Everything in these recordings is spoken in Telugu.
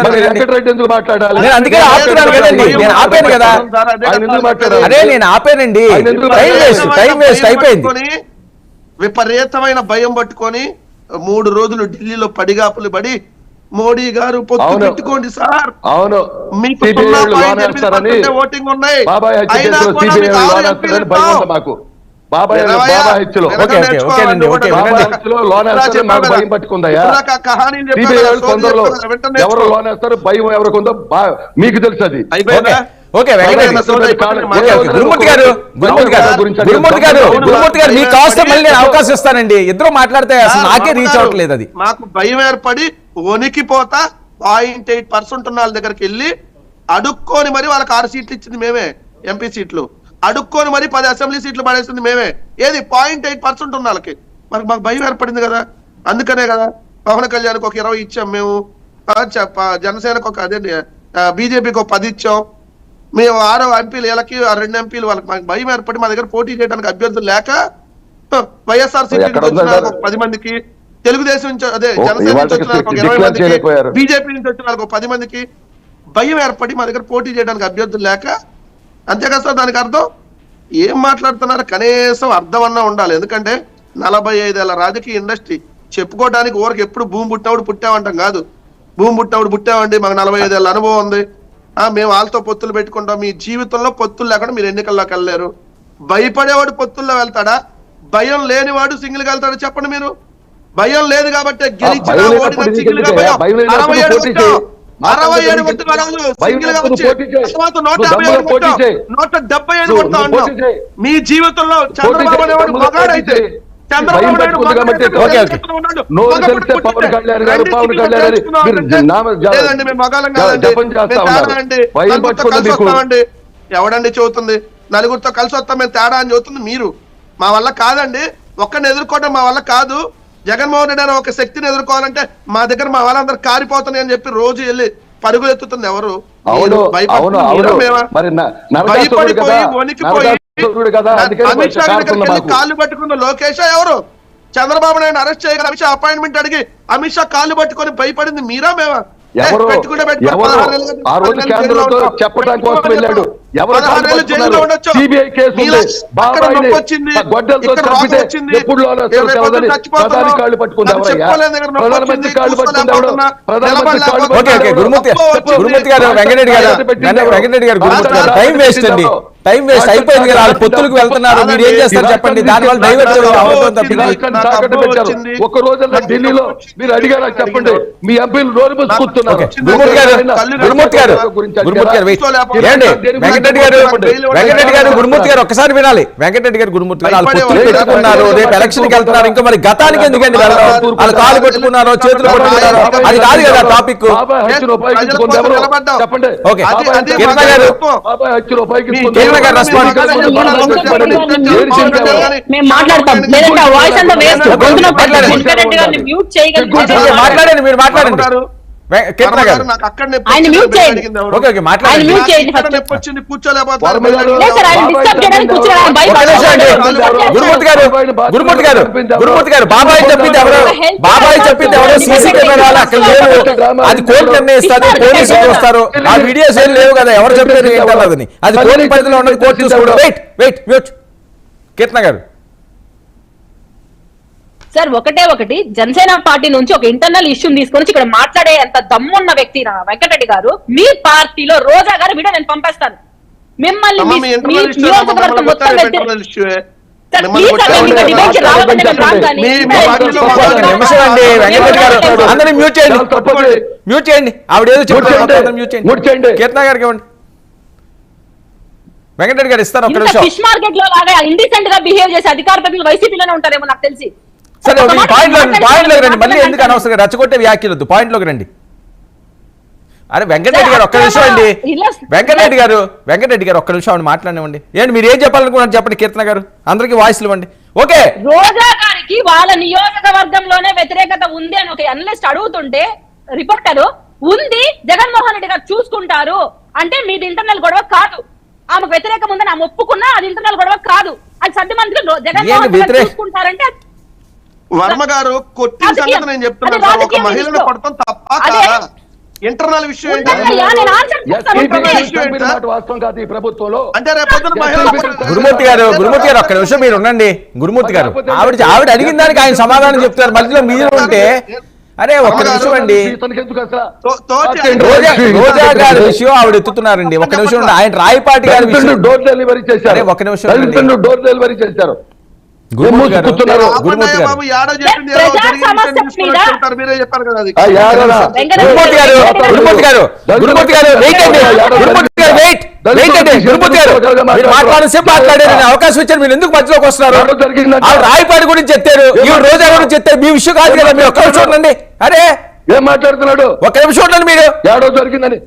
వెంకటరెడ్డి ఎందుకు మాట్లాడాలి? నేను అందుకే ఆపుతున్నాను కదండి, నేను ఆపాను కదా. అదే నేను ఆపానండి, టైం వేస్ట్ అయిపోయింది. విపరీతమైన భయం పట్టుకొని 3 రోజులు ఢిల్లీలో పడిగాపులు పడి మోడీ గారు పొత్తు పెట్టుకోండి సార్, అవును మీకు ఓటింగ్ ఉన్నాయి, మాకు బాబాయ్ హత్యలో భయం పట్టుకుందయ్యా. తొందరలో ఎవరు లోన్ వేస్తారు, భయం ఎవరికి ఉందో మీకు తెలుసు. అది ఓకే గురుమూర్తి గారు మీకు కాస్త మళ్ళీ నేను అవకాశం ఇస్తానండి, ఇద్దరు మాట్లాడితే అసలు నాకే రీచ్ అవ్వట్లేదు. అది మాకు భయం ఏర్పడి వణికిపోతా 0.8% ఉన్న వాళ్ళ దగ్గరికి వెళ్ళి అడుక్కొని మరి వాళ్ళకి 6 సీట్లు ఇచ్చింది మేమే, ఎంపీ సీట్లు అడుక్కొని మరి 10 అసెంబ్లీ సీట్లు పడేసింది మేమే. ఏది 0.8% ఉన్న వాళ్ళకి మాకు భయం ఏర్పడింది కదా. అందుకనే కదా పవన్ కళ్యాణ్కి ఒక 20 ఇచ్చాం మేము, జనసేనకు ఒక అదే బీజేపీకి ఒక 10 ఇచ్చాం మేము. 6 ఎంపీలు వీళ్ళకి 2 ఎంపీలు వాళ్ళకి మాకు భయం ఏర్పడి మా దగ్గర పోటీ చేయడానికి అభ్యర్థులు లేక వైఎస్ఆర్ సీట్ నుంచి వచ్చిన వాళ్ళకి 10 మందికి, తెలుగుదేశం నుంచి అదే జనసేన నుంచి వచ్చిన వాళ్ళకి 20 మందికి, బీజేపీ నుంచి వచ్చిన వాళ్ళకి 10 మందికి భయం ఏర్పడి మా దగ్గర పోటీ చేయడానికి అభ్యర్థులు లేక. అంతే కదా సార్, దానికి అర్థం ఏం మాట్లాడుతున్నారు? కనీసం అర్థం అన్నా ఉండాలి. ఎందుకంటే 45 ఏళ్ల రాజకీయ ఇండస్ట్రీ చెప్పుకోవడానికి ఊరికి ఎప్పుడు భూమి పుట్టినప్పుడు పుట్టామంటాం కాదు. భూమి పుట్టినప్పుడు పుట్టామండి, మాకు 45 ఏళ్ళ అనుభవం ఉంది, మేము వాళ్ళతో పొత్తులు పెట్టుకుంటాం. మీ జీవితంలో పొత్తులు లేకుండా మీరు ఎన్నికల్లోకి వెళ్ళలేరు. భయపడేవాడు పొత్తుల్లో వెళ్తాడా? భయం లేనివాడు సింగిల్ గా వెళ్తాడా? చెప్పండి మీరు. భయం లేదు కాబట్టి గెలిచిన ఓడిన సింగిల్ గా భయం 67 సింగిల్ గా వచ్చి తర్వాత 170 కొడతా ఉన్నాం. మీ జీవితంలో చంద్రబాబు అనేవాడు మగాడైతే ఎవడండి చెబుతుంది? నలుగురితో కలిసి వస్తాం మేము తేడా అని చెబుతుంది మీరు. మా వల్ల కాదండి, ఒక్కడిని ఎదుర్కోవడం మా వల్ల కాదు. జగన్మోహన్ రెడ్డి అనే ఒక శక్తిని ఎదుర్కోవాలంటే మా దగ్గర మా వాళ్ళందరూ కారిపోతున్నాయి అని చెప్పి రోజు వెళ్ళి పరుగులు ఎత్తుతుంది ఎవరు? భయపడిపోయి వణికిపోయి అమిత్ షా దగ్గరికి కాళ్ళు పట్టుకున్న లోకేష్ ఎవరు? చంద్రబాబు నాయుడు అరెస్ట్ చేయగల అమిత్ షా అపాయింట్మెంట్ అడిగి అమిత్ షా కాళ్ళు పట్టుకొని భయపడింది మీరా మేమా? గురుమూర్తి గారు, వెంకటరెడ్డి గారు టైం వేస్ట్ అండి, టైం వేస్ట్ అయిపోయింది కదా. వాళ్ళు పొత్తులకు వెళ్తున్నారు, మీరు ఏం చేస్తారు చెప్పండి? దానివల్ల డైవర్ట్ ఒక రోజుల్లో ఢిల్లీలో మీరు అడిగారా చెప్పండి? మీ ఎంపీలు నోరు మూసుకుంటున్నారు. గురుమూర్తి గారు ఒక్కసారి వినాలి. వెంకటరెడ్డి గారు గురుమూర్తి గారు వాళ్ళు పొత్తులు పెట్టుకున్నారు, రేపు ఎలక్షన్ కి వెళ్తున్నారు. ఇంకా మరి గతానికి ఎందుకండి వెళ్ళడం? వాళ్ళు కాలు పట్టుకున్నారో చేతులు పట్టుకున్నారో అది కాదు కదా టాపిక్. చెప్పండి. మాట్లాడండి, మీరు మాట్లాడండి. గురుమూర్తి గారు బాబాయ్ చెప్పింది ఎవరో, బాబాయ్ చెప్పింది ఎవరో సీసీ కెమెరాలు అక్కడ లేవు, అది కోర్టు నిర్ణయిస్తారు, పోలీసులు చూస్తారు. ఆ వీడియోస్ ఏం లేవు కదా, ఎవరు చెప్పారు ఏం కాదని. అది కోర్టు పరిధిలో ఉన్నది, కోర్టు చూసుకోవడం. Wait mute. కీర్తన గారు సార్, ఒకటి జనసేన పార్టీ నుంచి ఒక ఇంటర్నల్ ఇష్యూని తీసుకొని ఇక్కడ మాట్లాడే అంత దమ్మున్న వ్యక్తి వెంకటరెడ్డి గారు. మీ పార్టీలో రోజా గారు వీడియో నేను పంపేస్తాను మిమ్మల్ని మ్యూట్ చేయండి. ఆవిడేదో చెప్తారు, కీర్తన గారికి ఇవ్వండి. వెంకటరెడ్డి గారు ఇస్తారు ఒక్క నిమిషం. ఫిష్ మార్కెట్ లో లాగా ఇండిసెంట్ గా బిహేవ్ చేసి అధికార ప్రతినిధులు వైసీపీలోనే ఉంటారేమో నాకు తెలిసి. సరే పాయింట్లోకి రండి, మళ్ళీ ఎందుకు అనవసరంగా రెచ్చగొట్టే వ్యాఖ్యలొద్దు, పాయింట్లోకి రండి. అరే వెంకటరెడ్డి గారు ఒక్క నిమిషం అండి. వెంకటరెడ్డి గారు ఒక్క నిమిషం అండి మాట్లాడివ్వండి. ఏంటి మీరు ఏం చెప్పాలనుకున్నారు చెప్పండి కీర్తన గారు, అందరికీ వాయిస్లు ఇవ్వండి. ఓకే, రోజా గారికి వాళ్ళ నియోజకవర్గంలోనే వ్యతిరేకత ఉంది అని ఒక అనలిస్ట్ అడుగుతుంటే రిపోర్టర్ ఉంది, జగన్మోహన్ రెడ్డి గారు చూసుకుంటారు అంటే మీది ఇంటర్నల్ గొడవ కాదు. ఆమెకు వ్యతిరేకం ఉందని ఆమె ఒప్పుకున్నా అది ఇంటర్నల్ గొడవ కాదు. అది సద్ది మంత్రి జగన్మోహన్ రెడ్డి గారు చూసుకుంటారంటే. వర్మ గారు కొట్టిన సంగతి నేను చెప్తున్నాను, ఒక మహిళను కొడతాం తప్ప కాదా? ఇంటర్నల్ విషయం ఏంటి? ఉండదయ్యా, నేను ఆన్సర్ చేస్తాను. మాట వాస్తవం కాదు ఈ ప్రభుత్వంలో. అంటే రేపు పొద్దున మహిళలు గురుమూర్తి గారు ఒక్క నిమిషం మీరు ఉండండి. గురుమూర్తి గారు ఆవిడ అడిగిన దానికి ఆయన సమాధానం చెప్తారు, మధ్యలో మీరు ఉంటే. అరే ఒక్క నిమిషం అండి, రోజా గారి విషయం ఆవిడ ఎత్తుతున్నారండి. ఒక్క నిమిషం ఉండి, ఆయన రాయపాటి గారి విషయం డోర్ డెలివరీ చేశారు. ఒక్క నిమిషం డోర్ డెలివరీ చేశారు. గురుమూర్తి గారు మీరే చెప్పారు కదా అది. అవకాశం ఇచ్చారు, మీరు ఎందుకు మధ్యలోకి వస్తున్నారు? రాయపాటి గురించి చెప్తారు, ఈ రోజా గురించి చెప్తారు, మీ విషయం కాదు కదా. మీరు ఒక్క నిమిషం ఉండండి. అరే ఏం మాట్లాడుతున్నాడు? ఒక్క నిమిషం ఉండండి. మీరు ఏడో జరిగిందని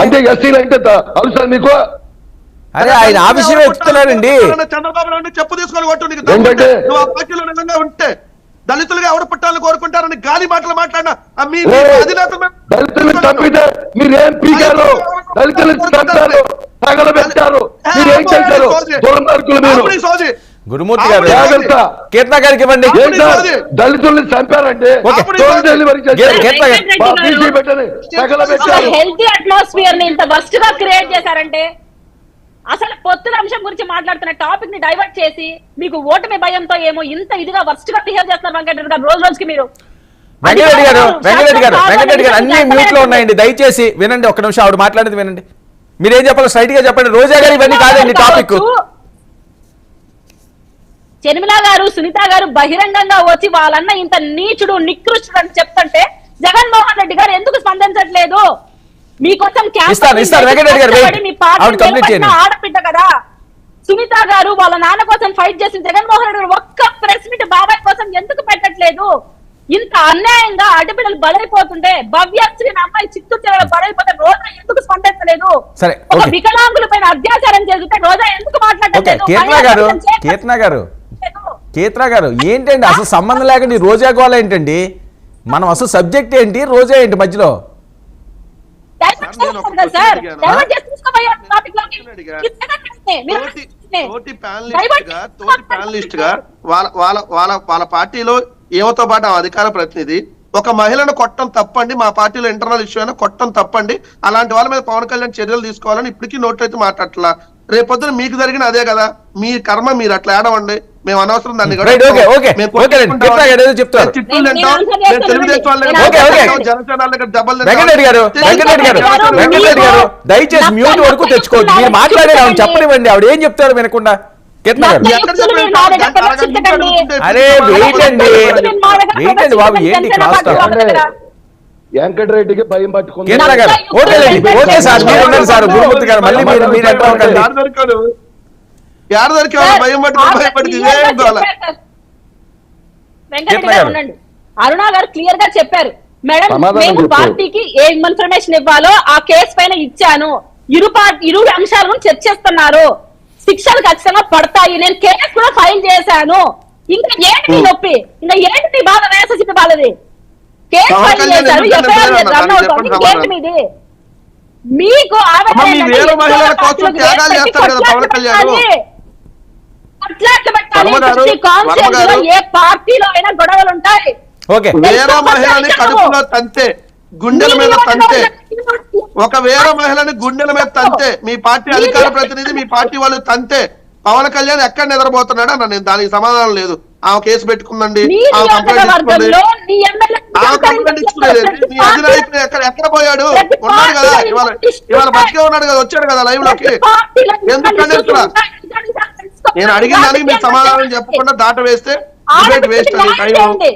అంటే ఎస్సీలు అంటే అవసరం మీకు? అరే ఆయన ఆ విషయం ఎత్తుతున్నారండి. చంద్రబాబు నాయుడు చెప్పు తీసుకొని కొట్టు. నీకు నువ్వు ఆ పార్టీలో నిజంగా ఉంటే దళితులుగా ఎవరు పుట్టాలని కోరుకుంటారని గాలి మాటలు మాట్లాడినా దళితులను చంపితే మీరేం పీకారు? దళితులను చంపారు, తగలబెట్టారు, మీరేం చేశారు? దుర్మార్గులు మీరు. గురుమూర్తి గారు కీర్తన గారికి ఇవ్వండి. దళితుల్ని చంపారంటే డెలివరీ హెల్తీ అట్మాస్ఫియర్ ని ఇంత వర్స్ట్ గా క్రియేట్ చేశారంటే, అసలు పొత్తుల అంశం గురించి మాట్లాడుతున్న టాపిక్ ని డైవర్ట్ చేసి మీకు ఓటమి భయంతో ఏమో ఇంత ఇదిగా వర్స్ట్ గా బిహేవ్ చేస్తున్నారు వెంకటరెడ్డి గారు రోజు రోజుకి. మీరు వెంకటరెడ్డి గారు అన్ని మ్యూట్ లో ఉన్నాయండి, దయచేసి వినండి. ఒక్క నిమిషం ఆవిడ మాట్లాడేది వినండి. మీరేం చెప్పాలి స్ట్రైట్ గా చెప్పండి. రోజా గారు ఇవన్నీ కాదండి టాపిక్. చెర్మిల గారు, సునీత గారు బహిరంగంగా వచ్చి వాళ్ళన్న ఇంత నీచుడు నికృష్టుడు అని చెప్తుంటే జగన్మోహన్ రెడ్డి గారు ఎందుకు స్పందించట్లేదు? మీకోసం ఆడబిడ్డ కదా సునీత గారు, వాళ్ళ నాన్న కోసం ఫైట్ చేసిన జగన్మోహన్ రెడ్డి గారు ఒక్క ప్రెస్ మీట్ బాబాయ్ కోసం ఎందుకు పెట్టట్లేదు? ఇంత అన్యాయంగా ఆడబిడ్డలు బలైపోతుంటే, భవ్యశ్రీ అమ్మాయి చిత్తూరు జిల్లాలో బలైపోతే రోజా ఎందుకు స్పందించలేదు? ఒక వికలాంగుల పైన అత్యాచారం చేస్తుంటే రోజా ఎందుకు మాట్లాడలేదు? కేత్రా గారు ఏంటండి అసలు సంబంధం లేకండి రోజా గోళ ఏంటండి? మనం అసలు సబ్జెక్ట్ ఏంటి, రోజా ఏంటి మధ్యలో? తోటి ప్యానలిస్ట్ గా వాళ్ళ పార్టీలో ఏవతో పాటు అధికార ప్రతినిధి ఒక మహిళను కొట్టడం తప్పండి, మా పార్టీలో ఇంటర్నల్ ఇష్యూ అయినా కొట్టడం తప్పండి, అలాంటి వాళ్ళ మీద పవన్ కళ్యాణ్ చర్యలు తీసుకోవాలని ఇప్పటికీ నోట్లయితే మాట్లాడట్లా. రేపొద్దున మీకు జరిగిన అదే కదా, మీ కర్మ, మీరు అట్లా ఏడవండి, మేము అనవసరం దాన్ని దయచేసి మ్యూట్ వరకు తెచ్చుకోవద్దు. మీరు మాట్లాడేది ఆవిడ చెప్పనివ్వండి, ఆవిడ ఏం చెప్తారు వినకుండా. అరే వెయిట్ అండి బాబు, ఏంటి క్లాస్ వెంకటరెడ్డికి భయం పట్టుకుంది. ఓకే సార్, మీరు ఉండండి సార్. గురుమూర్తి గారు మళ్ళీ మీరు ఎట్లా ఉండండి? అరుణ గారు క్లియర్ గా చెప్పారు, మేడం మేము పార్టీకి ఏ ఇన్ఫర్మేషన్ ఇవ్వాలో ఆ కేసు పైన ఇచ్చాను, ఇరు అంశాల గురించి చర్చిస్తున్నారు, శిక్షలు ఖచ్చితంగా పడతాయి, నేను కేసు కూడా ఫైల్ చేశాను. ఇంకా ఏంటి మీ నొప్పి? ఇంకా ఏంటి మీ బాధ? వేససి బాధది కేసు ఫైల్ చేశారు, ఎఫ్ఐఆర్ రన్ అవుతుంది, ఇంకేంటి మీది? మీకు ఏ పార్టీలో అయినా గొడవలు ఉంటాయి. వేరే మహిళని కడుపులో తంతే, గుండెల మీద తంతే, ఒక వేరే మహిళని గుండెల మీద తంతే మీ పార్టీ అధికార ప్రతినిధి, మీ పార్టీ వాళ్ళు తంతే పవన్ కళ్యాణ్ ఎక్కడ నిద్రపోతున్నాడా? నేను దానికి సమాధానం లేదు. ఆమె కేసు పెట్టుకుందండి, ఆమె కంప్లైంట్ ఇచ్చుకోలేదు. మీ అధినాయకుడు ఎక్కడ పోయాడు? ఉన్నాడు కదా, ఇవాళ బతికే ఉన్నాడు కదా, వచ్చాడు కదా లైవ్ లోకి. ఎందుకంటే నేను అడిగిన దానికి మీరు సమాధానం చెప్పకుండా దాట వేస్తే డిబేట్ వేస్ట్ అండి.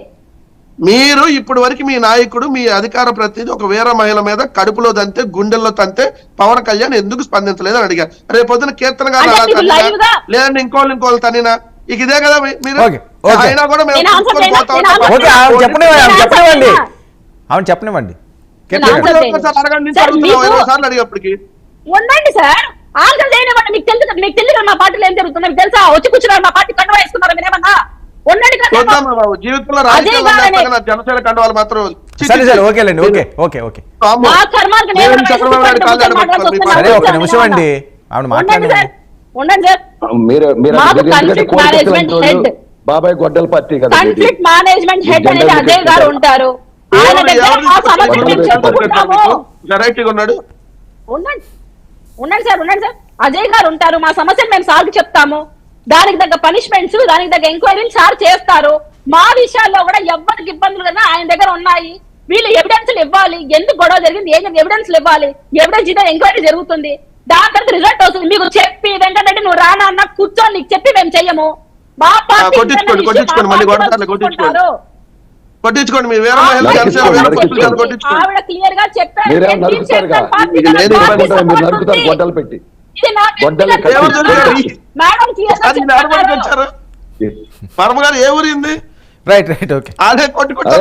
మీరు ఇప్పుడు వరకు మీ నాయకుడు, మీ అధికార ప్రతినిధి ఒక వేరే మహిళ మీద కడుపులో తంతే, గుండెల్లో తంతే పవన్ కళ్యాణ్ ఎందుకు స్పందించలేదు అని అడిగారు. రేపు పొద్దున కీర్తన గారు అలా తనినా, లేదంటే ఇంకోళ్ళు తనినా, ఇక ఇదే కదా మీరు అయినా కూడా మేము చెప్పనివ్వండి. సార్లు అడిగేప్పటికి ఉండండి సార్, ఆన్సర్ చేయనివ్వండి. మీకు తెలుసు మా పార్టీలో ఏం జరుగుతుంది మీకు తెలుసా? వచ్చి కూర్చున్నారు, మా పార్టీ కండువా వేసుకున్నారు, మీరేమన్నా జీవితంలో జనసేన కండువాలు మాత్రం బాబాయ్ గొడ్డల పార్టీ కదా, కాన్ఫ్లిక్ట్ మేనేజ్మెంట్ హెడ్ అనేది అజయ్ గారు ఉంటారు. ఆయన దగ్గర మా సమస్యలు మేము చెప్పుకుంటాము. వెరైటీగా ఉన్నాడు. ఉండండి సార్ అజయ్ గారు ఉంటారు, మా సమస్యలు మేము సార్కి చెప్తాము, దానికి తగ్గ పనిష్మెంట్స్, దానికి తగ్గ ఎంక్వైరీలు సార్ చేస్తారు. మా విషయాల్లో కూడా ఎవరికి ఇబ్బందులు కదా ఆయన దగ్గర ఉన్నాయి. వీళ్ళు ఎవిడెన్స్లు ఇవ్వాలి, ఎందుకు గొడవ జరిగింది, ఏం ఎవిడెన్స్లు ఇవ్వాలి, ఎవిడెన్స్ ఇదే ఎంక్వైరీ జరుగుతుంది, దాని తర్వాత రిజల్ట్ వస్తుంది. మీకు చెప్పి వెంటనే నువ్వు రానా అన్న కూర్చొని నీకు చెప్పి మేము చెయ్యము. మా పార్టీ కొట్టించుకోండి మీరు వేరే ఆవిడ క్లియర్ గా చెప్పారు. గొడ్డలు పెట్టి వర్మ గారు ఏ ఊరింది? Right okay. అదే కొట్టుకుంటా